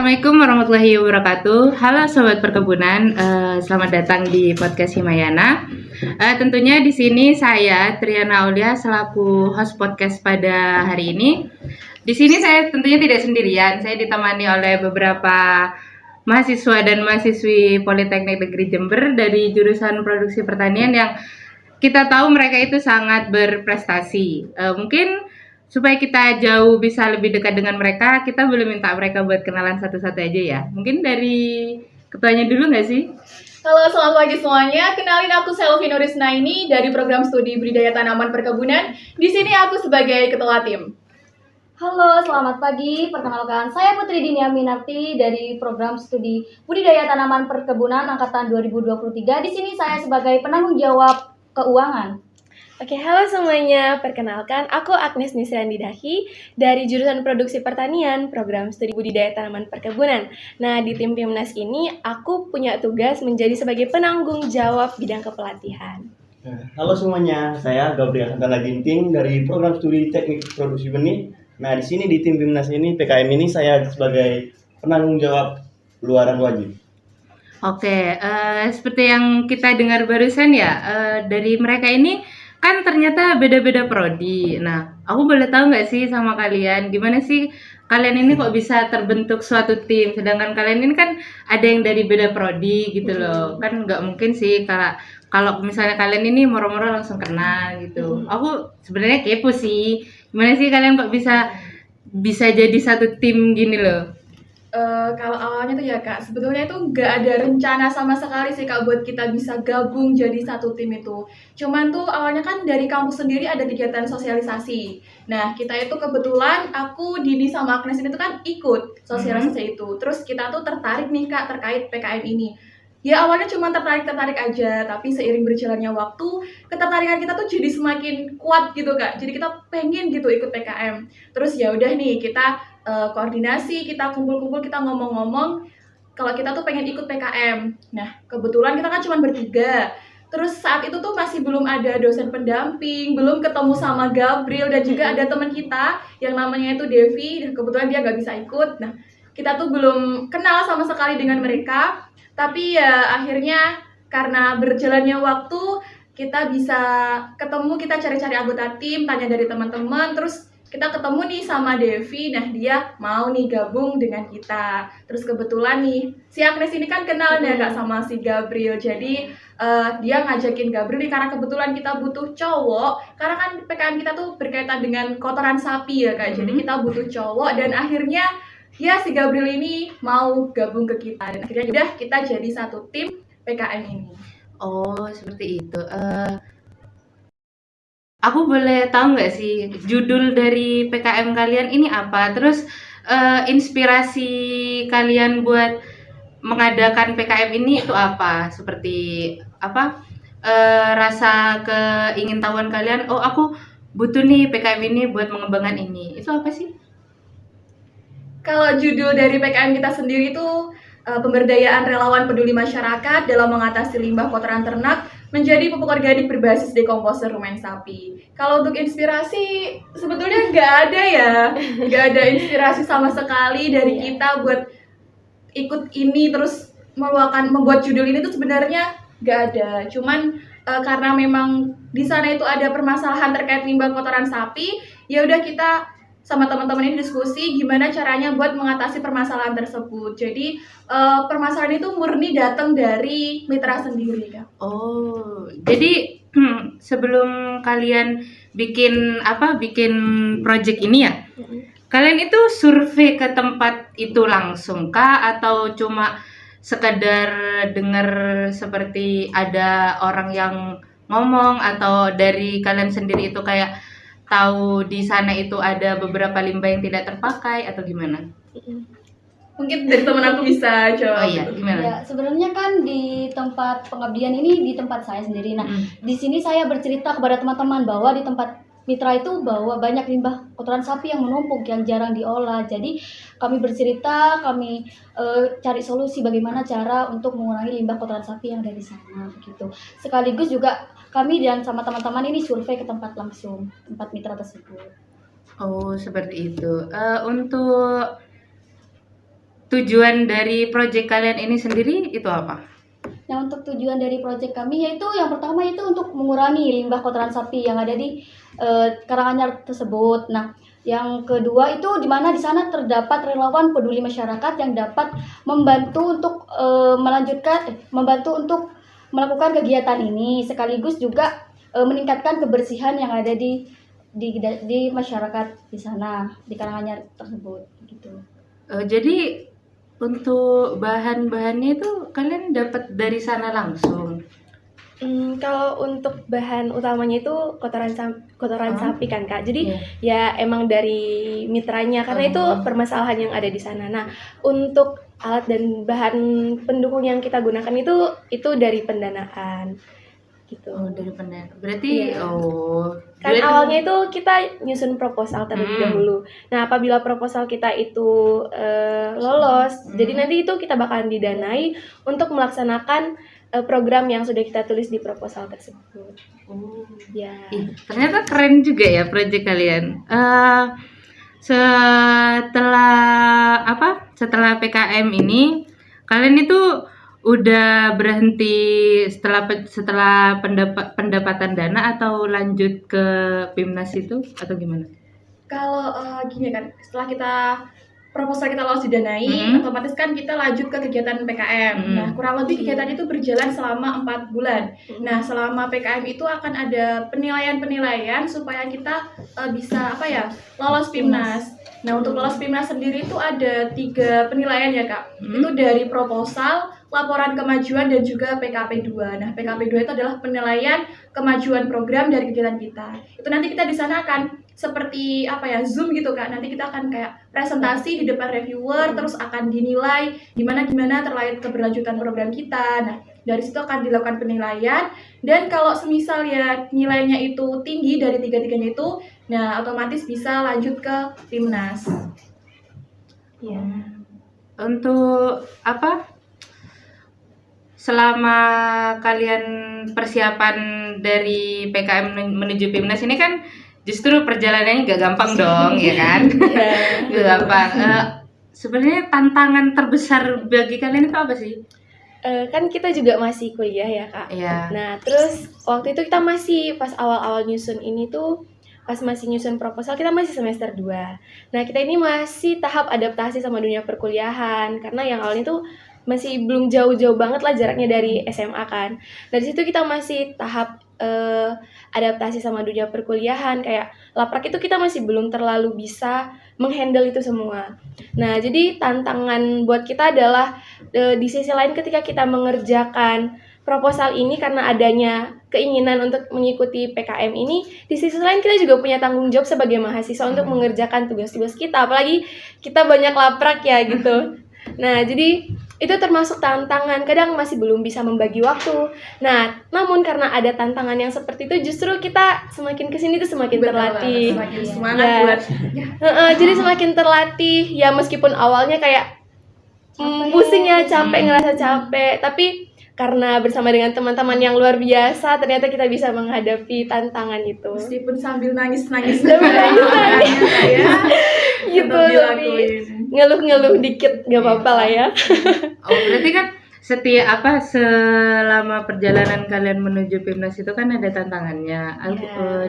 Assalamualaikum warahmatullahi wabarakatuh. Halo Sobat Perkebunan, selamat datang di podcast Himayana. Tentunya di sini saya Triana Aulia selaku host podcast pada hari ini. Di sini saya tentunya tidak sendirian, saya ditemani oleh beberapa mahasiswa dan mahasiswi Politeknik Negeri Jember dari jurusan Produksi Pertanian yang kita tahu mereka itu sangat berprestasi. Mungkin supaya kita jauh bisa lebih dekat dengan mereka, kita boleh minta mereka buat kenalan satu-satu aja ya. Mungkin dari ketuanya dulu nggak sih? Halo, selamat pagi semuanya. Kenalin aku Selvi Nurisnaini dari program studi budidaya tanaman perkebunan. Di sini aku sebagai ketua tim. Halo, selamat pagi. Perkenalkan, saya Putri Dini Aminarti dari program studi budidaya tanaman perkebunan angkatan 2023. Di sini saya sebagai penanggung jawab keuangan. Oke, halo semuanya. Perkenalkan, aku Agnes Nisrandi Dahi dari jurusan Produksi Pertanian, program studi budidaya tanaman perkebunan. Nah, di tim Pimnas ini, aku punya tugas menjadi sebagai penanggung jawab bidang kepelatihan. Halo semuanya, saya Gabriel Santana Ginting dari program studi Teknik Produksi Benih. Nah, di sini di tim Pimnas ini, PKM ini saya sebagai penanggung jawab luaran wajib. Oke, seperti yang kita dengar barusan ya, dari mereka ini kan ternyata beda-beda prodi. Nah, aku boleh tahu nggak sih sama kalian, gimana sih kalian ini kok bisa terbentuk suatu tim, sedangkan kalian ini kan ada yang dari beda prodi gitu loh. Kan nggak mungkin sih kalau misalnya kalian ini moro-moro langsung kenal gitu. Aku sebenarnya kepo sih, gimana sih kalian kok bisa jadi satu tim gini loh. Kalau awalnya tuh ya Kak, sebetulnya itu nggak ada rencana sama sekali sih Kak buat kita bisa gabung jadi satu tim itu. Cuman tuh awalnya kan dari kampus sendiri ada kegiatan sosialisasi. Nah, kita itu kebetulan aku, Dini sama Agnes ini tuh kan ikut sosialisasi itu. Terus kita tuh tertarik nih Kak terkait PKM ini. Ya awalnya cuma tertarik aja, tapi seiring berjalannya waktu, ketertarikan kita tuh jadi semakin kuat gitu Kak. Jadi kita pengen gitu ikut PKM. Terus ya udah nih kita koordinasi, kita kumpul-kumpul, kita ngomong-ngomong kalau kita tuh pengen ikut PKM. Nah, kebetulan kita kan cuma bertiga. Terus saat itu tuh masih belum ada dosen pendamping, belum ketemu sama Gabriel, dan juga ada teman kita yang namanya itu Devi, dan kebetulan dia nggak bisa ikut. Nah, kita tuh belum kenal sama sekali dengan mereka, tapi ya akhirnya karena berjalannya waktu, kita bisa ketemu, kita cari-cari anggota tim, tanya dari teman-teman, terus kita ketemu nih sama Devi, nah dia mau nih gabung dengan kita. Terus kebetulan nih, si Agnes ini kan kenal ya Kak sama si Gabriel, jadi dia ngajakin Gabriel nih karena kebetulan kita butuh cowok, karena kan PKM kita tuh berkaitan dengan kotoran sapi ya Kak, jadi kita butuh cowok, dan akhirnya ya si Gabriel ini mau gabung ke kita, dan akhirnya udah kita jadi satu tim PKM ini. Oh, seperti itu. Aku boleh tahu nggak sih judul dari PKM kalian ini apa? Terus inspirasi kalian buat mengadakan PKM ini itu apa? Seperti apa? Rasa keingintahuan kalian, oh aku butuh nih PKM ini buat mengembangkan ini. Itu apa sih? Kalau judul dari PKM kita sendiri itu pemberdayaan relawan peduli masyarakat dalam mengatasi limbah kotoran ternak menjadi pupuk organik berbasis dekomposer rumen sapi. Kalau untuk inspirasi sebetulnya nggak ada ya, nggak ada inspirasi sama sekali dari kita buat ikut ini terus membuat judul ini tuh sebenarnya nggak ada. Cuman karena memang di sana itu ada permasalahan terkait limbah kotoran sapi, ya udah kita sama teman-teman ini diskusi gimana caranya buat mengatasi permasalahan tersebut. Jadi permasalahan itu murni datang dari mitra sendiri Kak. Oh, jadi sebelum kalian bikin project ini ya, kalian itu survei ke tempat itu langsung kah atau cuma sekedar dengar seperti ada orang yang ngomong, atau dari kalian sendiri itu kayak tahu di sana itu ada beberapa limbah yang tidak terpakai atau gimana? Mungkin dari teman aku bisa jawab. Oh iya, gimana? Ya, sebenarnya kan di tempat pengabdian ini di tempat saya sendiri. Nah, di sini saya bercerita kepada teman-teman bahwa di tempat mitra itu bahwa banyak limbah kotoran sapi yang menumpuk yang jarang diolah. Jadi kami bercerita, kami cari solusi bagaimana cara untuk mengurangi limbah kotoran sapi yang dari sana begitu. Sekaligus juga kami dan sama teman-teman ini survei ke tempat langsung, tempat mitra tersebut. Oh, seperti itu. Untuk tujuan dari proyek kalian ini sendiri itu apa? Nah, untuk tujuan dari proyek kami yaitu yang pertama itu untuk mengurangi limbah kotoran sapi yang ada di Karanganyar tersebut. Nah, yang kedua itu di mana di sana terdapat relawan peduli masyarakat yang dapat membantu untuk membantu untuk melakukan kegiatan ini sekaligus juga meningkatkan kebersihan yang ada di masyarakat di sana di Karanganyar tersebut gitu. Jadi untuk bahan-bahannya itu kalian dapat dari sana langsung. Kalau untuk bahan utamanya itu kotoran sapi kan Kak. Jadi Iya. ya emang dari mitranya karena itu permasalahan yang ada di sana. Nah, untuk alat dan bahan pendukung yang kita gunakan itu dari pendanaan gitu. Oh, dari pendanaan. Berarti Iya. Kan berarti- awalnya itu kita nyusun proposal terlebih dahulu. Nah, apabila proposal kita itu lolos, jadi nanti itu kita bakalan didanai untuk melaksanakan program yang sudah kita tulis di proposal tersebut. Ya. Ih, ternyata keren juga ya proyek kalian. Setelah PKM ini kalian itu udah berhenti setelah pendapatan dana atau lanjut ke PIMNAS itu atau gimana? Kalau gini kan, setelah proposal kita lolos didanai, otomatis kan kita lanjut ke kegiatan PKM. Nah, kurang lebih kegiatan itu berjalan selama 4 bulan. Nah, selama PKM itu akan ada penilaian-penilaian supaya kita bisa lolos PIMNAS. Nah, untuk lolos PIMNAS sendiri itu ada 3 penilaian ya Kak. Itu dari proposal, laporan kemajuan dan juga PKP 2. Nah, PKP 2 itu adalah penilaian kemajuan program dari kegiatan kita. Itu nanti kita di sana akan seperti Zoom gitu Kak. Nanti kita akan kayak presentasi di depan reviewer, terus akan dinilai gimana terkait keberlanjutan program kita. Nah, dari situ akan dilakukan penilaian, dan kalau semisal ya nilainya itu tinggi dari 3-tiganya itu, nah otomatis bisa lanjut ke PIMNAS. Iya. Untuk selama kalian persiapan dari PKM menuju PIMNAS ini kan justru perjalanannya gak gampang dong, ya kan? Gak gampang. Sebenarnya tantangan terbesar bagi kalian itu apa sih? Kan kita juga masih kuliah ya Kak. Iya. Nah, terus waktu itu kita masih pas awal-awal nyusun ini tuh, pas masih nyusun proposal kita masih semester 2. Nah, kita ini masih tahap adaptasi sama dunia perkuliahan, karena yang awalnya tuh masih belum jauh-jauh banget lah jaraknya dari SMA kan. Dari situ kita masih tahap adaptasi sama dunia perkuliahan, kayak laprak itu kita masih belum terlalu bisa menghandle itu semua. Nah, jadi tantangan buat kita adalah di sisi lain ketika kita mengerjakan proposal ini karena adanya keinginan untuk mengikuti PKM ini, di sisi lain kita juga punya tanggung jawab sebagai mahasiswa untuk mengerjakan tugas-tugas kita, apalagi kita banyak laprak ya gitu. Nah, jadi itu termasuk tantangan, kadang masih belum bisa membagi waktu. Nah, namun karena ada tantangan yang seperti itu, justru kita semakin kesini tuh semakin terlatih. Semakin semangat Ya. buat Jadi semakin terlatih, ya meskipun awalnya kayak pusing ya, capek, ngerasa capek, tapi karena bersama dengan teman-teman yang luar biasa, ternyata kita bisa menghadapi tantangan itu. meskipun sambil nangis-nangis Sambil nangis-nangis. Gitu, tetap tapi dilakuin. ngeluh-ngeluh dikit, gak apa-apa lah ya. Oh, berarti kan selama perjalanan kalian menuju PIMNAS itu kan ada tantangannya.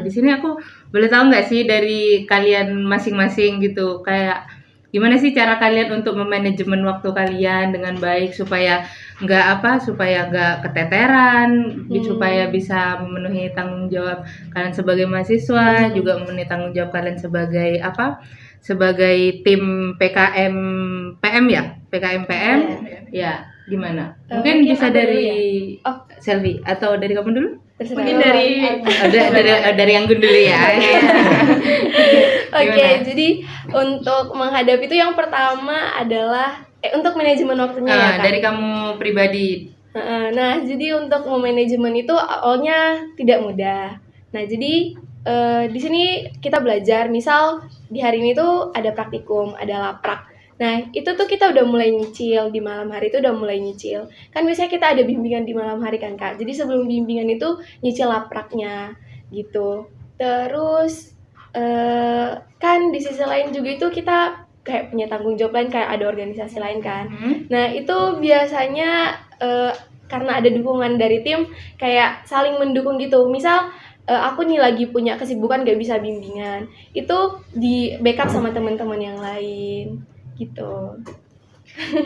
Di sini aku boleh tahu nggak sih dari kalian masing-masing gitu, kayak gimana sih cara kalian untuk memanajemen waktu kalian dengan baik supaya nggak keteteran, supaya bisa memenuhi tanggung jawab kalian sebagai mahasiswa, juga memenuhi tanggung jawab kalian sebagai tim PKM PM ya, PKM PM ya, gimana? Mungkin mungkin bisa aku dari dulu ya? Selvi atau dari kamu dulu? Terserah. Mungkin dari Dari yang dulu ya. Oke, Gimana? jadi untuk menghadapi itu yang pertama adalah untuk manajemen waktunya ya Kak. Dari kamu pribadi. Nah, jadi untuk memanajemen itu awalnya tidak mudah. Nah, jadi di sini kita belajar, misal di hari ini tuh ada praktikum, ada laprak. Nah, itu tuh kita udah mulai nyicil, di malam hari itu udah mulai nyicil. Kan biasanya kita ada bimbingan di malam hari kan Kak. Jadi sebelum bimbingan itu nyicil lapraknya gitu. Terus kan di sisi lain juga itu kita kayak punya tanggung jawab lain, kayak ada organisasi lain kan. Hmm? Nah itu biasanya karena ada dukungan dari tim, kayak saling mendukung gitu. Misal aku nih lagi punya kesibukan gak bisa bimbingan, itu di backup sama teman-teman yang lain gitu.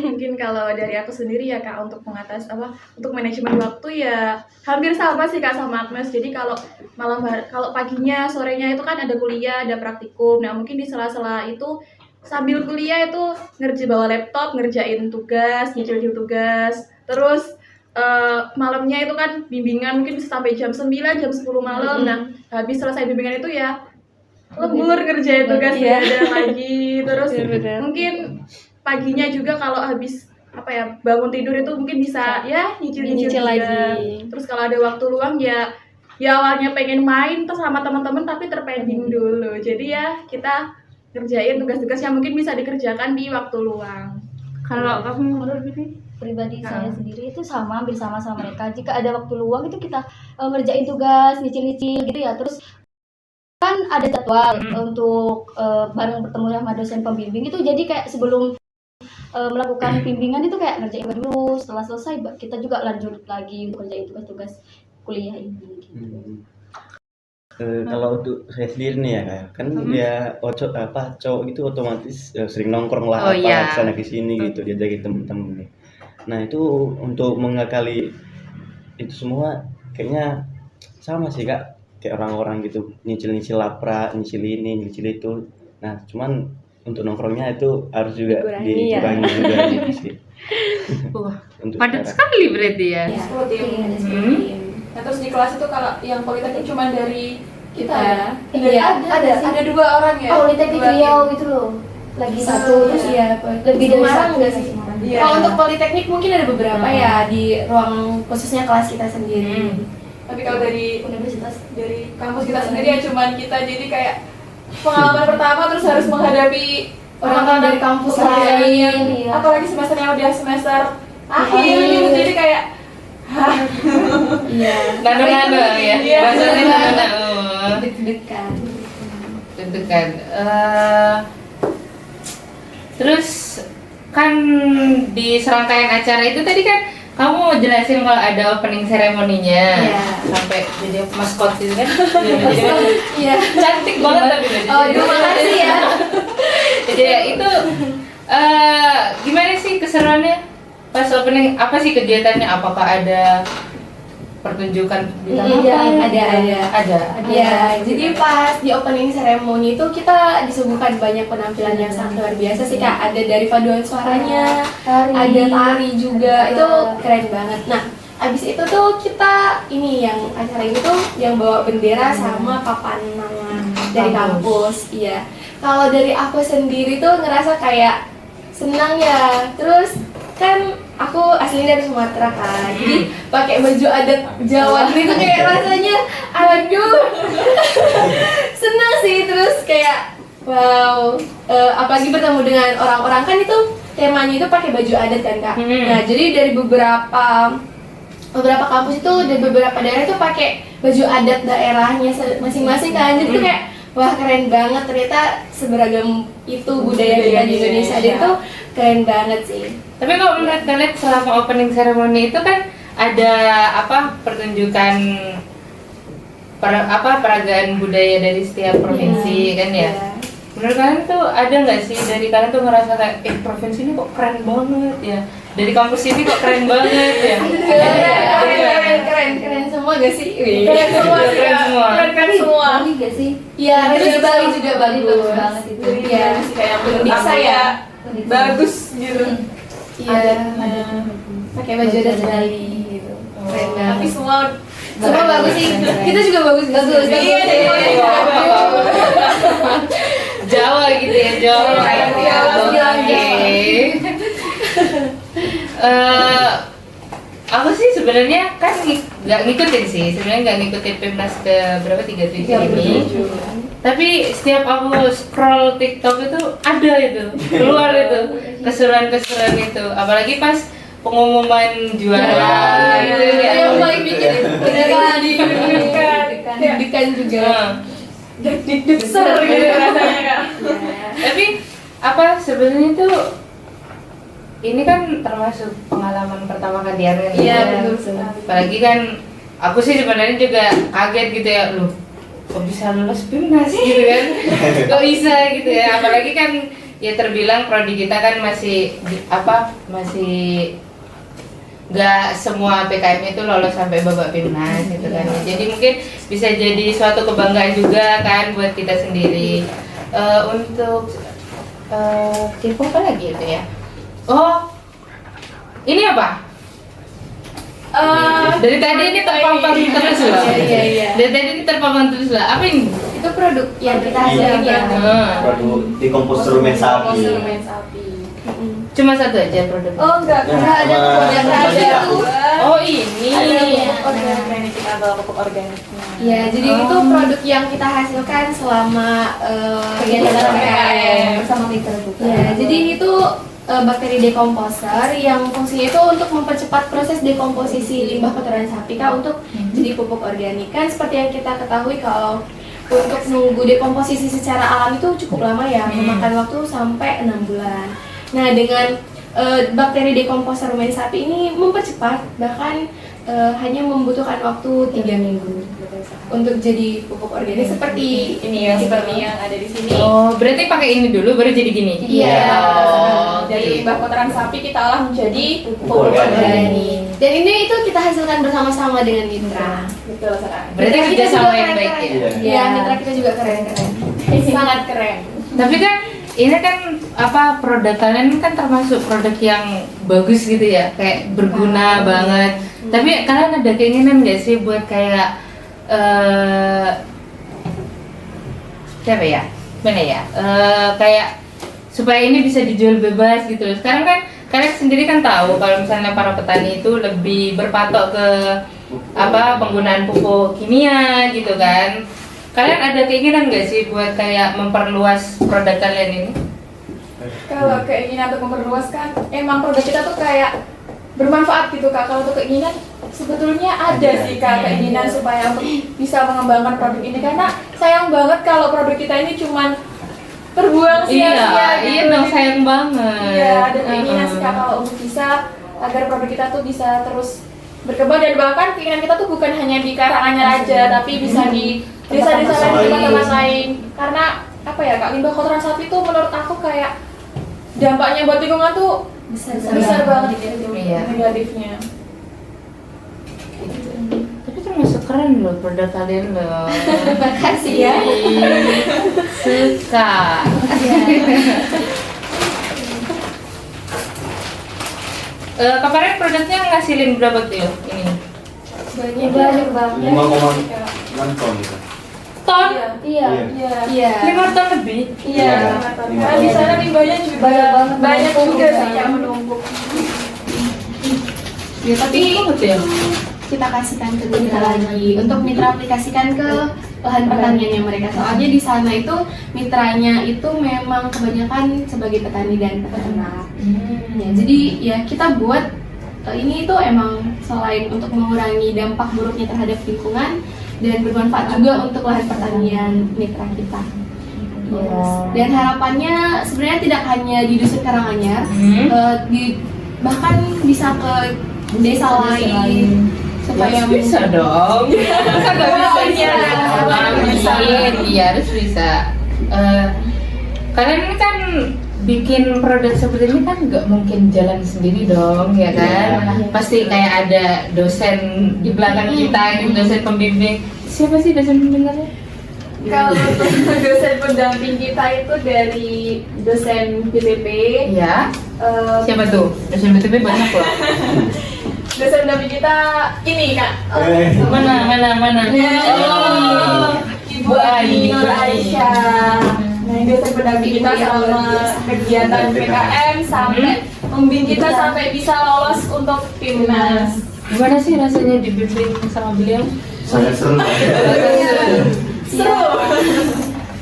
Mungkin kalau dari aku sendiri ya Kak, untuk untuk manajemen waktu ya hampir sama sih Kak sama Agnes. Jadi kalau kalau paginya, sorenya itu kan ada kuliah, ada praktikum. Nah, mungkin di sela-sela itu sambil kuliah itu bawa laptop, ngerjain tugas, nyicil tugas. Terus malamnya itu kan bimbingan mungkin bisa sampai jam 9, jam 10 malam. Nah, habis selesai bimbingan itu ya lembur ngerjain tugas ada lagi. Terus mungkin paginya juga kalau habis bangun tidur itu mungkin bisa ya nyicil lagi. Terus kalau ada waktu luang ya awalnya pengen main terus sama teman-teman tapi terpending dulu. Jadi ya kita kerjain tugas-tugas yang mungkin bisa dikerjakan di waktu luang. Kalau kamu menurut Pribadi saya sendiri itu hampir sama mereka. Jika ada waktu luang itu kita ngerjain tugas, nyicil-nyicil gitu ya. Terus kan ada jadwal untuk bareng bertemu sama dosen pembimbing itu, jadi kayak sebelum melakukan bimbingan itu kayak ngerjain dulu, setelah selesai kita juga lanjut lagi untuk ngerjain tugas-tugas kuliah ini gitu. Kalau untuk saya sendiri nih ya kayak kan dia cowok gitu otomatis sering nongkrong lah kesana kesini gitu, diajakin temen-temen nih. Nah itu untuk mengakali itu semua kayaknya sama sih Kak, kayak orang-orang gitu nyicil lapra, nyicil ini, nyicil itu. Nah cuman untuk nongkrongnya itu harus juga dikurangi juga gitu sih. Padat sekali berarti ya. Ya, 10 tim. ada 10 tim. Nah, terus di kelas itu kalau yang politeknik cuma dari kita ya? Iya, Ada 2 orang ya? Oh, Politeknik Riau itu loh. Lagi satu terus ya lebih dari Semarang satu nggak sih? Iya. Kalau untuk politeknik mungkin ada beberapa ya di ruang khususnya kelas kita sendiri. Tapi kalau dari universitas dari kampus kita sendiri ya cuman kita, jadi kayak pengalaman pertama terus harus menghadapi orang-orang dari kampus lain, iya. Apalagi semesternya udah semester akhir gitu, jadi kayak Iya. Nano-nano ya. Iya. Bahasanya nano-nano. Deg-degan. Deg-degan. Terus kan di serangkaian acara itu tadi kan kamu jelasin kalau ada opening ceremony-nya. Iya. Sampai jadi maskot itu kan. Iya. Cantik banget tapi Oh, terima kasih ya. Jadi ya, itu gimana sih keseruannya pas opening? Apa sih kegiatannya? Apakah ada pertunjukan bintang Iya, apa? Ada. Ya, jadi pas di opening ceremony itu kita disuguhkan banyak penampilan yang sangat luar biasa sih Kak. Ada dari paduan suaranya, ada tari juga, itu keren banget. Nah, abis itu tuh kita yang acara ini tuh yang bawa bendera sama papan nama dari kampus. Iya. Kalau dari aku sendiri tuh ngerasa kayak senang ya. Terus kan aku aslinya dari Sumatera kan, jadi pakai baju adat Jawa gitu kayak rasanya aduh senang sih. Terus kayak wow, apalagi bertemu dengan orang-orang kan itu temanya itu pakai baju adat kan Kak. Nah jadi dari beberapa kampus itu dan beberapa daerah itu pakai baju adat daerahnya masing-masing kan, jadi tuh kayak wah keren banget, ternyata seberagam itu budaya kita di Indonesia, dan itu keren banget sih. Tapi kalau menurut kalian selama opening ceremony itu kan ada pertunjukan peragaan budaya dari setiap provinsi kan ya? Menurut kalian tuh ada nggak sih dari kalian tuh ngerasa kayak provinsi ini kok keren banget ya? Dari kampus ini kok keren banget ya? Keren semua gak sih? keren semua. Bali gak sih? Iya, terus Bali juga bagus banget itu. Iya, Kayak menurut bisa aku ya. bagus gitu. Iya, pakai baju adat Bali gitu. Keren banget. Tapi semua bagus sih. Kita juga bagus. Iya, Jawa gitu ya, Jawa. Aku sih sebenarnya kan nggak ngikutin sih, sebenarnya nggak ngikutin Pimnas ke berapa 37 ini. Tapi setiap aku scroll TikTok itu ada itu, keluar itu keseruan-keseruan itu, apalagi pas pengumuman juara gitu ya. Yang paling bikin deg-degan juga. deg-degan gitu rasanya Kak. Tapi apa sebenarnya tuh ini kan termasuk pengalaman pertama kalian kan? Iya, Ya. betul sekali. Apalagi kan aku sih sebenarnya juga kaget gitu ya, loh kok bisa lulus PIMNAS gitu kan? Kok bisa gitu ya? Apalagi kan ya terbilang prodi kita kan masih masih nggak semua PKM itu lolos sampai babak PIMNAS gitu kan. Jadi mungkin bisa jadi suatu kebanggaan juga kan buat kita sendiri. Untuk kepo apa lagi itu ya? Oh, ini apa? Dari tadi ini terpampang terus loh. Iya. Dari tadi ini terpampang terus lah. Apa ini? Itu produk yang kita hasilkan ya. Produk dekomposer rumen sapi. Konsumen sapi. Cuma satu aja produk. Oh enggak ada yang ada. Oh ini. Organik kita bawa pupuk organiknya. Ya, jadi itu produk yang kita hasilkan selama Kegiatan PKM. PKM bersama mitra juga. Ya, jadi itu bakteri dekomposer yang fungsinya itu untuk mempercepat proses dekomposisi limbah kotoran sapi Kak untuk jadi pupuk organik. Kan seperti yang kita ketahui kalau untuk nunggu dekomposisi secara alami itu cukup lama ya, memakan waktu sampai 6 bulan. Nah, dengan bakteri dekomposer rumen sapi ini mempercepat, bahkan hanya membutuhkan waktu 3 minggu untuk jadi pupuk organik seperti Ini ya seperti yang ada di sini. Oh, berarti pakai ini dulu baru jadi gini. Iya. Oh, Dari limbah kotoran sapi kita olah menjadi Pupuk organik. Dan ini itu kita hasilkan bersama-sama dengan mitra. Betul sekali. Berarti Mitra kita kerja sama juga yang baik ya. keren-keren. Iya. Iya, mitra kita juga keren-keren. Sangat keren. Tapi kan ini kan produk kalian kan termasuk produk yang bagus gitu ya, kayak berguna banget. Tapi kalian ada keinginan nggak sih buat kayak siapa ya? Mana ya? Kayak supaya ini bisa dijual bebas gitu. Sekarang kan kalian sendiri kan tahu kalau misalnya para petani itu lebih berpatok ke penggunaan pupuk kimia gitu kan. Kalian ada keinginan nggak sih buat kayak memperluas produk kalian ini? Kalau keinginan untuk memperluas kan, emang produk kita tuh kayak bermanfaat gitu Kak. Kalau untuk keinginan sebetulnya ada sih Kak keinginan supaya untuk bisa mengembangkan produk ini, karena sayang banget kalau produk kita ini cuman terbuang sia-sia gitu. Iya dong, sayang banget. Iya, ada keinginan sih Kak kalau untuk bisa agar produk kita tuh bisa terus berkembang, dan bahkan keinginan kita tuh bukan hanya di Karanganyar aja, tapi bisa di desa-desa lain, di tempat-tempat lain. Karena apa ya Kak, limbah kotoran sapi tuh menurut aku kayak dampaknya buat lingkungan tuh besar banget gitu, Iya. negatifnya. Tapi termasuk keren loh produk kalian loh. Makasih ya. Suka. Kemarin produknya ngasilin berapa kilo ini? Banyak banget. 5,6 ton gitu. Ton? Iya. Iya. Iya. 5 ton lebih? Iya. Karena di sana limbahnya juga banyak juga sih yang menumpuk. Ya, tapi ya. Kita kasihkan ke mitra lagi untuk mitra aplikasikan ke lahan pertaniannya mereka. Soalnya di sana itu mitranya itu memang kebanyakan sebagai petani dan peternak. Ya, jadi ya kita buat ini itu emang selain untuk mengurangi dampak buruknya terhadap lingkungan dan bermanfaat juga untuk lahan pertanian mitra kita. Yes. Dan harapannya sebenarnya tidak hanya di Dusun Karanganyar, bahkan bisa ke desa lain. Supaya Bisa dong. Masa nggak bisa? Bisa. Iya, harus bisa. Kalian ini kan bikin produk seperti ini kan nggak mungkin jalan sendiri dong, ya kan? Pasti kayak ada dosen di belakang kita, gitu, dosen pembimbing. Siapa sih dosen pembimbingnya? Kalau untuk dosen pendamping kita itu dari dosen BTP. Iya. Siapa tuh? Dosen BTP banyak loh. Dosen pendamping kita ini Kak. Mana? Oh, Ibu Ani Nur Aisyah. Nah, ini dosen pendamping kita selama kegiatan PKM sampai membimbing kita sampai bisa lolos untuk PIMNAS. Gimana sih rasanya dibimbing sama beliau? Sangat seru. Seru.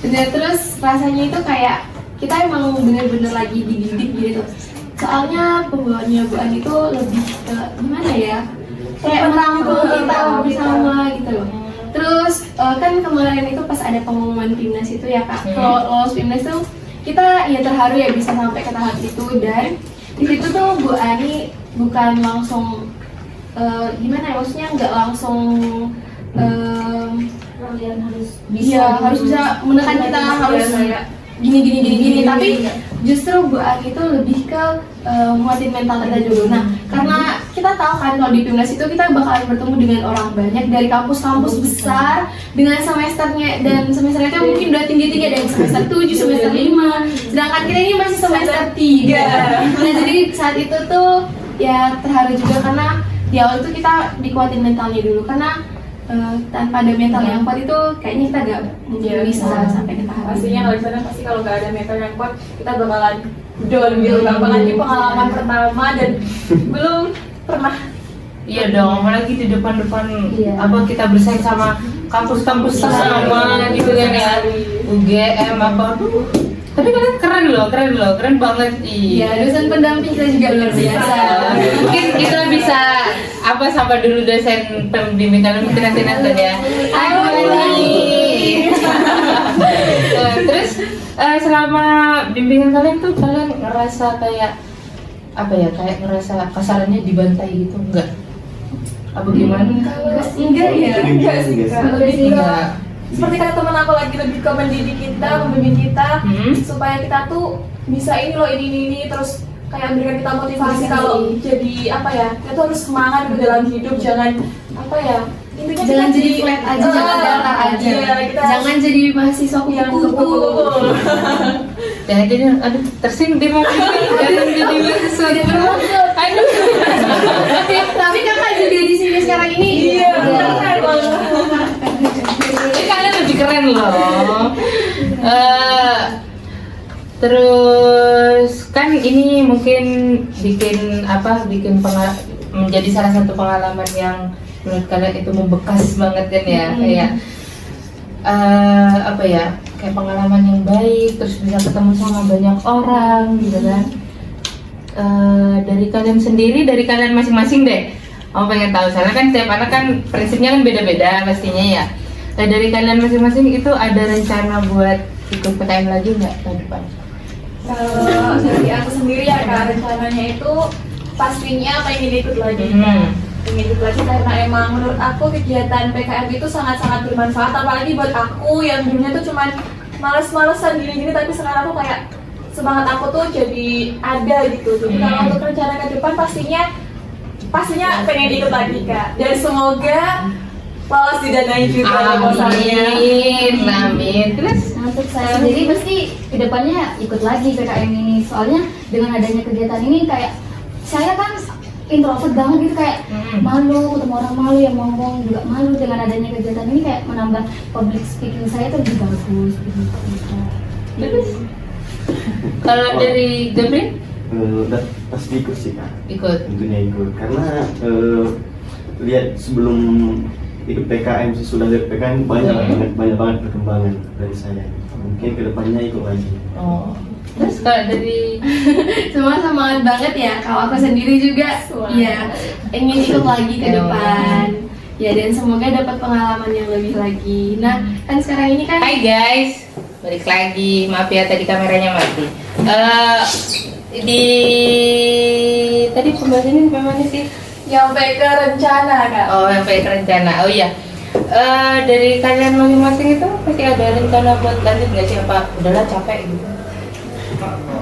Dan terus rasanya itu kayak kita emang bener-bener lagi dididik gitu. Soalnya pembawaannya Bu Ani itu lebih ke gimana ya? Kayak merangkul kita bersama gitu loh. Terus kan kemarin itu pas ada pengumuman PIMNAS itu ya Kak. Kalau lolos PIMNAS tuh kita ya terharu ya bisa sampai ke tahap itu. Dan di situ tuh Bu Ani bukan langsung gimana ya, maksudnya nggak langsung Kalian harus harus bisa menekan kita harus gini, tapi justru Bu Ani itu lebih ke nguatin mental kita dulu. Nah, karena kita tahu kan kalau di PIMNAS itu kita bakalan bertemu dengan orang banyak dari kampus-kampus besar dengan semesternya, dan semesternya itu mungkin udah tinggi-tinggi, ada yang semester 7, semester 5, sedangkan kita ini masih semester 3. Nah, jadi saat itu tuh ya terharu juga karena di awal itu kita dikuatin mentalnya dulu, karena tanpa ada mental yang kuat itu kayaknya kita gak mungkin bisa sampai ke tahap Pastinya kalau di sana pasti kalau nggak ada mental yang kuat kita bakalan down gitu, apalagi pengalaman pertama dan belum pernah. Iya dong, apalagi di depan-depan apa kita bersaing sama kampus-kampus ternama gitu kan ya, UGM apa tuh. Tapi kalian keren banget. Iya, dosen pendamping kita juga luar biasa. Mungkin kita bisa apa sama dulu dosen pembimbing kalian, mungkin nanti nonton ya. Terus selama bimbingan kalian tuh kalian ngerasa kayak apa ya, kayak ngerasa kasarannya dibantai gitu enggak? Apa gimana? Enggak ya. Enggak sih. Enggak. Seperti kata teman aku lagi, lebih ke mendidik kita, membimbing kita supaya kita tuh bisa ini loh, ini terus kayak memberikan kita motivasi kalau jadi apa ya, kita tuh harus semangat di dalam hidup, jangan apa ya, intinya Jangan kita jadi flat aja, jangan datar aja. Iya, kita Jangan jadi mahasiswa kupu-kupu. Jangan jadi aduh tersinggung dia mau jangan jadi mahasiswa. Aduh. Tapi kakak juga di sini sekarang ini. Iya, Ini kalian lebih keren loh. Terus kan ini mungkin bikin menjadi salah satu pengalaman yang menurut kalian itu membekas banget kan ya, kayak apa ya, kayak pengalaman yang baik, terus bisa ketemu sama banyak orang gitu kan. Dari kalian sendiri, dari kalian masing-masing deh, aku pengen tahu, soalnya kan tiap anak kan prinsipnya kan beda-beda pastinya ya. Dari kalian masing-masing itu ada rencana buat ikut PKM lagi nggak tahun depan? Kalau dari aku sendiri ya Kak, rencananya itu pastinya pengen ikut lagi. Pengen ikut lagi karena emang menurut aku kegiatan PKM itu sangat-sangat bermanfaat, apalagi buat aku yang dulunya tuh cuman males-malesan gini-gini, tapi sekarang aku kayak semangat aku tuh jadi ada gitu. Jadi kalau untuk rencana ke depan pastinya pengen ikut lagi Kak, dan semoga lolos didanai juga proposalnya. Amin. Terus Untuk saya sendiri pasti kedepannya ikut lagi PKM ini, soalnya dengan adanya kegiatan ini kayak saya kan introvert banget gitu, kayak malu, ketemu orang malu, yang ngomong juga malu. Dengan adanya kegiatan ini kayak menambah public speaking saya tuh lebih bagus gitu. Terus kalau dari Gabriel Udah pasti ikut sih Kak. ikut. Tentunya ikut karena lihat sebelum ikut PKM sih, sudah lihat PKM banyak banget perkembangan dari saya. Mungkin kedepannya ikut lagi. Oh. Terus kalau dari Semua semangat banget ya. Kalau aku sendiri juga ya ingin ikut lagi ke depan. Ya, dan semoga dapat pengalaman yang lebih lagi. Nah, kan sekarang ini kan Hai guys, balik lagi. Maaf ya tadi kameranya mati. Tadi pembahasannya gimana sih? Nyampe ke rencana Kak. Oh, sampai ke rencana. Oh iya. Dari kalian masing-masing itu pasti ada rencana buat lanjut nggak sih, apa udahlah capek gitu?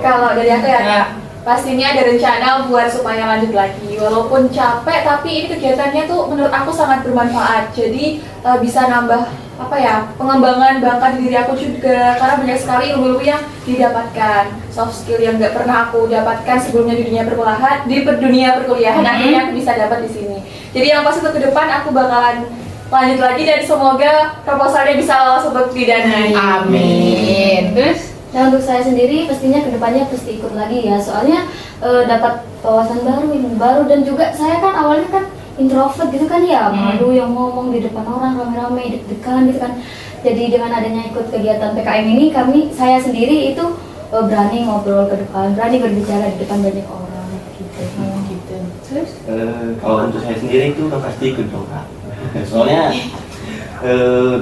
Kalau dari aku ya Kak, pastinya ada rencana buat supaya lanjut lagi. Walaupun capek, tapi ini kegiatannya tuh menurut aku sangat bermanfaat. Jadi bisa nambah apa ya, pengembangan bakat diri aku juga, karena banyak sekali ilmu-ilmu yang didapatkan, soft skill yang nggak pernah aku dapatkan sebelumnya di dunia perkuliahan. Akhirnya aku bisa dapat di sini. Jadi yang pasti untuk ke depan aku bakalan lanjut lagi, dan semoga proposalnya bisa lolos untuk didanai. Amin. Terus Nah, untuk saya sendiri pastinya kedepannya pasti ikut lagi ya, soalnya dapat wawasan baru, ilmu baru, dan juga saya kan awalnya kan introvert gitu kan ya, malu yang ngomong di depan orang rame-rame, deg-degan gitu kan. Jadi dengan adanya ikut kegiatan PKM ini, saya sendiri itu berani ngobrol ke depan, berani berbicara di depan banyak orang gitu. gitu. Terus Kalau untuk saya sendiri itu udah pasti ikut dong Kak. Soalnya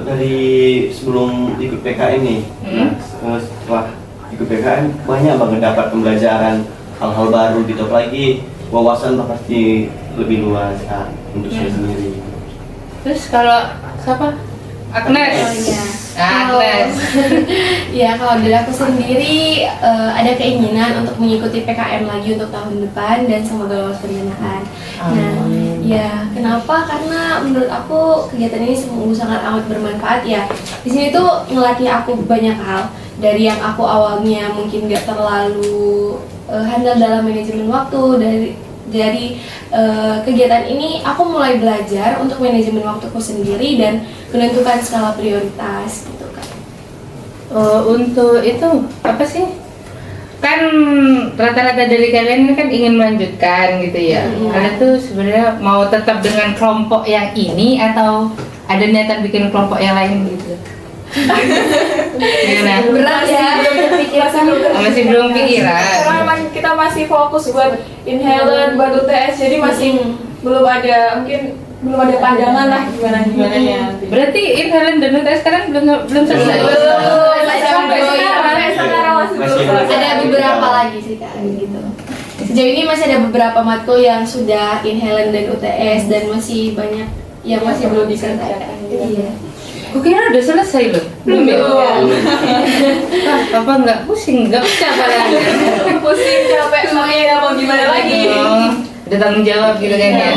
dari sebelum ikut PKM nih, setelah ikut PKM banyak banget dapat pembelajaran hal-hal baru gitu, apalagi wawasan pasti lebih luas untuk saya sendiri. Terus kalau siapa? Agnes. Oh iya. Agnes. Ya, kalau dari aku sendiri ada keinginan untuk mengikuti PKM lagi untuk tahun depan dan semoga lolos pendanaan. Nah, ya kenapa? Karena menurut aku kegiatan ini sungguh sangat amat bermanfaat ya. Di sini tuh ngelatih aku banyak hal, dari yang aku awalnya mungkin gak terlalu handal dalam manajemen waktu. Dari kegiatan ini aku mulai belajar untuk manajemen waktuku sendiri dan menentukan skala prioritas gitu kan. Untuk itu apa sih? Kan rata-rata dari kalian kan ingin melanjutkan gitu ya. Kalian tuh sebenarnya mau tetap dengan kelompok yang ini atau ada niatan bikin kelompok yang lain gitu? Gimana? Berat ya, Masih belum pikiran. Karena memang kita masih fokus buat inhaler, buat UTS, jadi masih belum ada pandangan lah gimana ya. Berarti inhaler dan UTS sekarang belum selesai. Sampai sekarang masih belum. Ada beberapa lagi sih Kak gitu. Sejauh ini masih ada beberapa matkul yang sudah inhaler dan UTS dan masih banyak yang masih belum diselesaikan. Iya. Gue kira udah selesai loh. Belum ya? Apa nggak pusing? Nggak pecah palanya. Pusing, capek, makanya mau gimana lagi. Ada tanggung jawab gitu kan ya.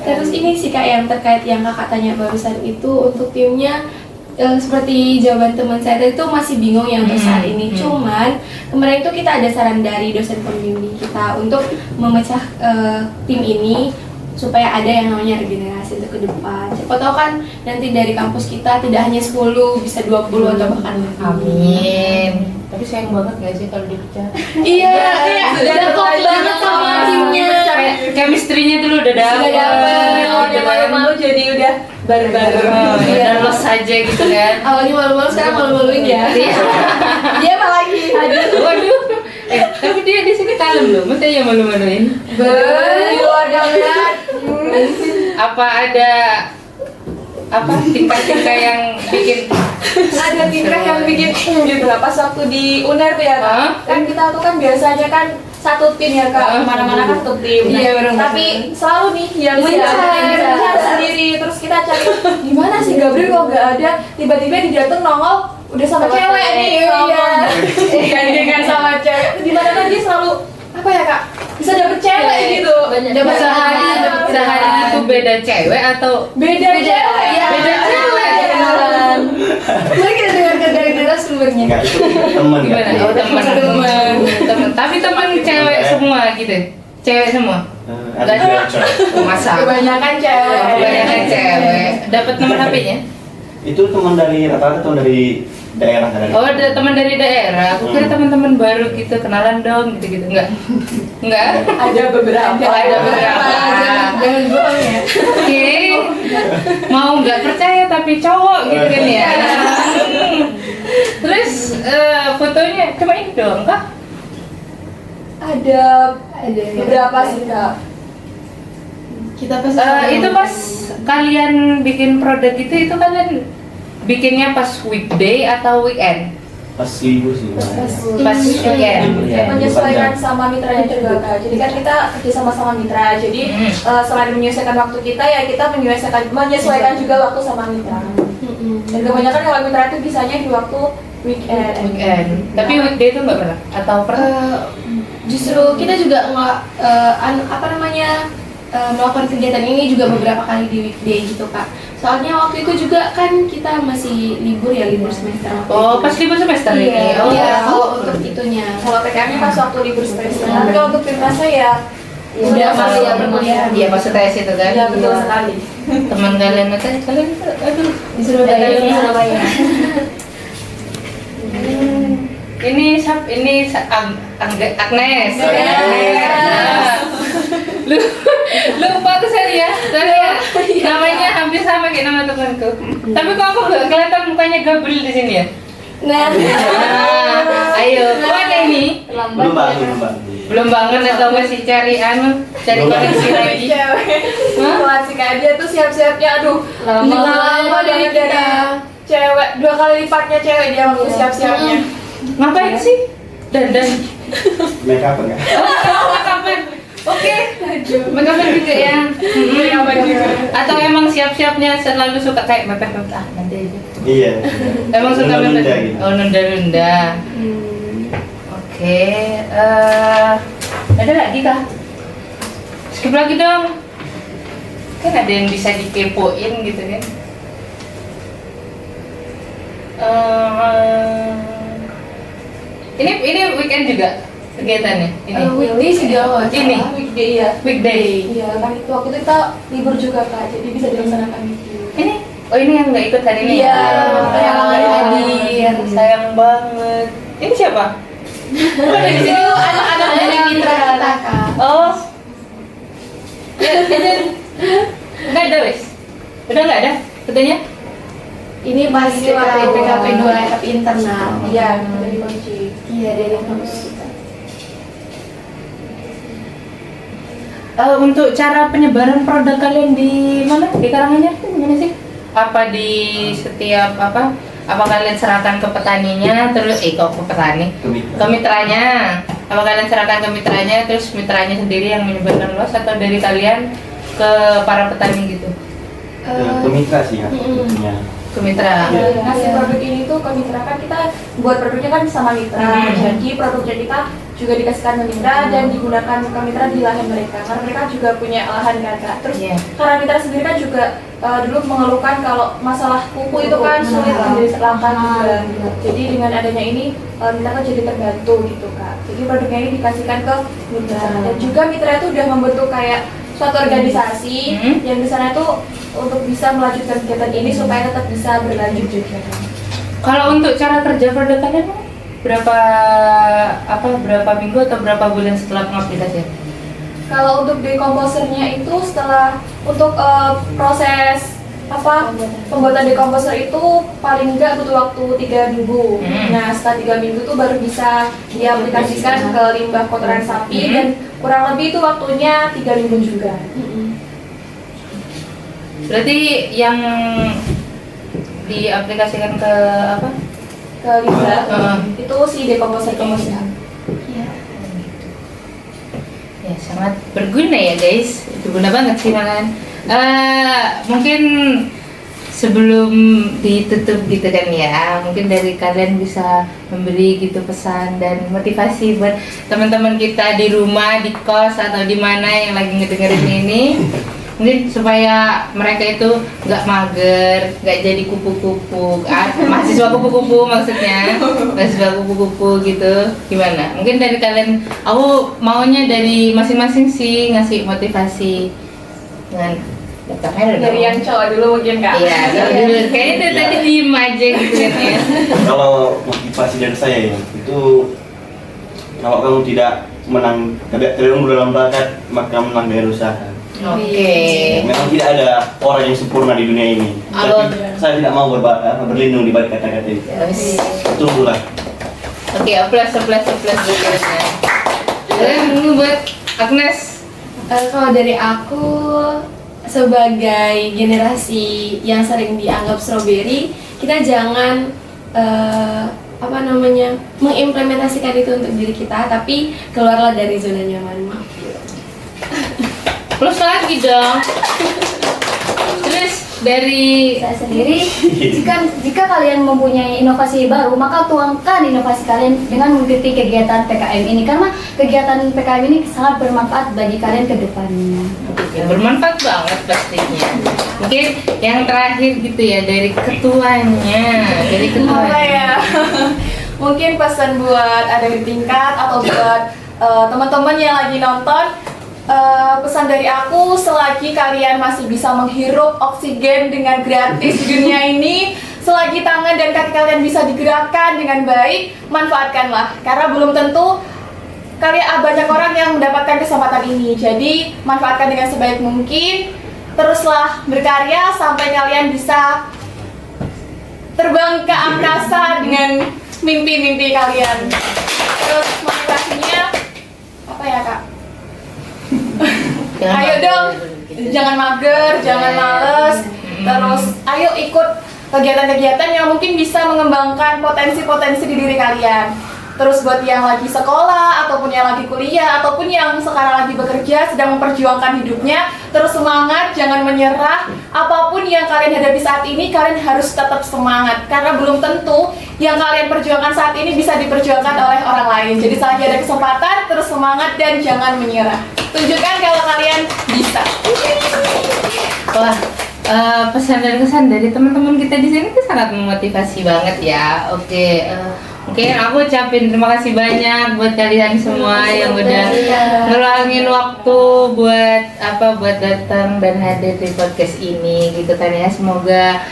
Terus ini sih Kak yang terkait yang Kakak tanya barusan itu untuk timnya seperti jawaban teman saya tadi itu masih bingung ya untuk saat ini. Cuman kemarin itu kita ada saran dari dosen pembimbing kita untuk memecah tim ini supaya ada yang namanya regenerasi untuk ke depan. Siapa tahu kan nanti dari kampus kita tidak hanya 10, bisa 20 atau bahkan lebih. Amin. Tapi sayang banget nggak sih kalau dipecah? Iya, udah klop banget sama timnya. Chemistry-nya dulu udah dapet. Udah malu-malu jadi udah bareng-bareng. Udah los aja gitu kan. Awalnya malu-malu, sekarang malu-maluin ya. Dia apa lagi? Waduh. Tapi dia di sini kalem loh. Masa ya malu-maluin? Di luar gambaran. Apa ada tingkah-tingkah yang bikin Ada tingkah yang bikin gitu lah. Pas waktu di UNER tuh ya Kak, kan kita tuh kan biasanya kan satu tim ya Kak, kemana-mana kan satu tim. Iya, bener. Tapi selalu nih yang Mencar sendiri, terus kita cari gimana sih Gabriel kok nggak ada, tiba-tiba dia dateng nongol udah sama cewek nih, gandengan sama cewek. Dimana kan dia selalu apa ya Kak, bisa dapet cewek gitu. dapat sehari itu beda cewek atau Beda cewek. Iya. beda cewek? Mari kita dengarkan dari narasumbernya. Enggak, itu teman Gimana? kan? Oh, teman. Tapi teman cewek semua gitu. Cewek semua. Ada juga cowok. Oh, masa? Kebanyakan cewek. Kebanyakan cewek. Dapat nomor HP-nya? Itu teman dari rata-rata teman dari daerah dari. Oh, ada teman dari daerah. Aku kira teman-teman baru gitu, kenalan dong gitu-gitu. Enggak. Ada beberapa. Ada beberapa. Jangan bohong ya. Oke. Mau nggak percaya tapi cowok gitu kan ya. Terus fotonya cuma ini doang kah? Ada beberapa sih Kak. Kita pas Itu pas kalian bikin produk itu kalian bikinnya pas weekday atau weekend? Pas libur sih. Pas weekend. Iya, Menyesuaikan sama mitranya juga Kak. Jadi kan kita kerja sama mitra. Jadi selain menyesuaikan waktu kita ya kita menyesuaikan juga waktu sama mitra. Dan kebanyakan kalau mitra itu bisanya di waktu weekend. Tapi weekday itu nggak pernah? Atau pernah? Justru kita juga melakukan kegiatan ini juga beberapa kali di weekday gitu Kak. Soalnya waktu itu juga kan kita masih libur semester. Oh, pas libur semester ini? Iya, Oh, kalau untuk itunya. Kalau PKM-nya pas waktu libur semester. Tapi kalau untuk timnasnya ya Udah masih ya perkuliahan. Iya, pas UTS itu kan? ya betul sekali. Teman kalian itu, kalian itu, aduh, Di Surabaya. Ini Agnes. Lupa tuh saya ya. Namanya hampir sama kayak nama temanku. Tapi kok aku nggak kelihatan mukanya Gabriel di sini ya? Nah, Ayo, kemana ini? Belum bangun. Belum bangun atau masih cari koneksi lagi? Cewek. Klasik aja tuh siap-siapnya aduh. Lama dari kita. cewek 2 kali lipatnya cewek dia waktu siap-siapnya. Ngapain sih? Dan Make up enggak? make-upan. Oke. Make-upan juga ya. Atau emang siap-siapnya selalu suka kayak mepet nanti aja. Iya. Emang suka Nunda-nunda mepet. gitu. Oh, nunda-nunda. Oke, ada lagi kah? Skip lagi dong. Kan ada yang bisa dikepoin gitu kan. Ini weekend juga kegiatannya? Ini Weekday sih dia Ini? weekday ya. weekday. Iya, kan itu waktu itu kita libur juga Kak, jadi bisa dilaksanakan gitu. Ini? Oh ini yang nggak ikut hari ini? Iya, yang nggak hadir. Sayang banget. Ini siapa? Dari sini anak-anak dari mitra kita Kak. Oh. Ya, nggak ada wes. Udah nggak ada katanya? Ini masih waktu PKP 2 tapi internal. Iya, dari kunci. Iya, dari kampus kita. Untuk cara penyebaran produk kalian di mana? Di Karanganyar tuh gimana sih? Apa di setiap apa? Apa kalian serahkan ke petaninya terus kok ke petani? Ke mitranya. Apa kalian serahkan ke mitranya terus mitranya sendiri yang menyebarkan luas atau dari kalian ke para petani gitu? Ke mitra sih ya. Ke mitra. Ngasih produk ini tuh ke mitra kan kita buat produknya kan sama mitra, jadi produknya kita juga dikasihkan ke mitra dan digunakan ke mitra di lahan mereka karena mereka juga punya lahan kan Kak. Terus karena mitra sendiri kan juga dulu mengeluhkan kalau masalah kuku itu kan sulit menjadi lahan juga. Jadi dengan adanya ini mitra kan jadi terbantu gitu Kak. Jadi produknya ini dikasihkan ke mitra dan juga mitra itu udah membentuk kayak suatu organisasi yang di sana tuh untuk bisa melanjutkan kegiatan ini supaya tetap bisa berlanjut juga. Kalau untuk cara kerja produk kalian berapa minggu atau berapa bulan setelah pengaplikasian? Kalau untuk decomposernya itu setelah untuk proses pembuatan decomposer itu paling enggak butuh waktu 3 minggu. Nah setelah 3 minggu tuh baru bisa diaplikasikan ke limbah kotoran sapi dan kurang lebih itu waktunya 3 minggu juga. Berarti yang diaplikasikan ke apa? Ke limbah itu si decomposer. Iya. Ya sangat berguna ya guys, berguna banget sih malahan. Mungkin sebelum ditutup gitu kan ya, mungkin dari kalian bisa memberi gitu pesan dan motivasi buat teman-teman kita di rumah, di kos atau di mana yang lagi ngedengerin ini, mungkin supaya mereka itu nggak mager, nggak jadi kupu-kupu, mahasiswa kupu-kupu maksudnya, mahasiswa kupu-kupu gitu. Gimana? Mungkin dari kalian, aku maunya dari masing-masing sih ngasih motivasi dengan dari yang cowok dulu mungkin Kak. Iya, dulu kayaknya tadi diem aja gitu kan ya. Kalau motivasi dari saya ya, itu kalau kamu tidak menang, tidak terlumbu dalam bakat, maka menang dari usaha. Oke. Memang tidak ada orang yang sempurna di dunia ini. Tapi saya tidak mau berlindung di balik kata-kata itu. Tunggulah. Oke, plus bukannya. Kalian buat Agnes. Kalau dari aku sebagai generasi yang sering dianggap strawberry, kita jangan mengimplementasikan itu untuk diri kita, tapi keluarlah dari zona nyaman. Plus lagi dong. Terus dari Saya sendiri, jika kalian mempunyai inovasi baru, maka tuangkan inovasi kalian dengan mengikuti kegiatan PKM ini, karena kegiatan PKM ini sangat bermanfaat bagi kalian ke depannya. bermanfaat banget pastinya. Mungkin yang terakhir gitu ya dari ketuanya, Apa ya? Mungkin pesan buat ada di tingkat atau buat teman-teman yang lagi nonton, pesan dari aku, selagi kalian masih bisa menghirup oksigen dengan gratis di dunia ini, selagi tangan dan kaki kalian bisa digerakkan dengan baik, manfaatkanlah, karena belum tentu banyak orang yang mendapatkan kesempatan ini. Jadi manfaatkan dengan sebaik mungkin, teruslah berkarya sampai kalian bisa terbang ke angkasa dengan mimpi-mimpi kalian. Terus motivasinya apa ya Kak? Ayo dong, jangan mager, jangan males. Terus ayo ikut kegiatan-kegiatan yang mungkin bisa mengembangkan potensi-potensi di diri kalian. Terus buat yang lagi sekolah, ataupun yang lagi kuliah, ataupun yang sekarang lagi bekerja, sedang memperjuangkan hidupnya, terus semangat, jangan menyerah. Apapun yang kalian hadapi saat ini, kalian harus tetap semangat. Karena belum tentu yang kalian perjuangkan saat ini bisa diperjuangkan oleh orang lain. Jadi selagi ada kesempatan, terus semangat dan jangan menyerah. Tunjukkan kalau kalian bisa. Wah, pesan dan kesan dari teman-teman kita di sini tuh sangat memotivasi banget ya. Oke, mungkin aku ucapin terima kasih banyak buat kalian semua yang udah ngeluangin waktu buat datang dan hadir di podcast ini gitu kan ya. Semoga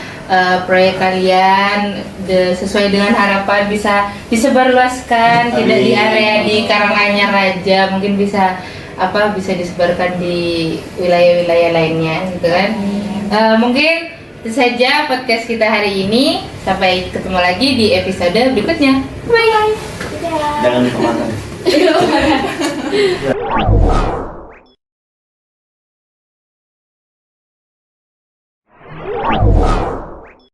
proyek kalian sesuai dengan harapan bisa disebarluaskan, tidak di area di Karanganyar aja, mungkin bisa disebarkan di wilayah-wilayah lainnya gitu kan. Mungkin itu saja podcast kita hari ini. Sampai ketemu lagi di episode berikutnya. Bye bye. Jangan lupa makan.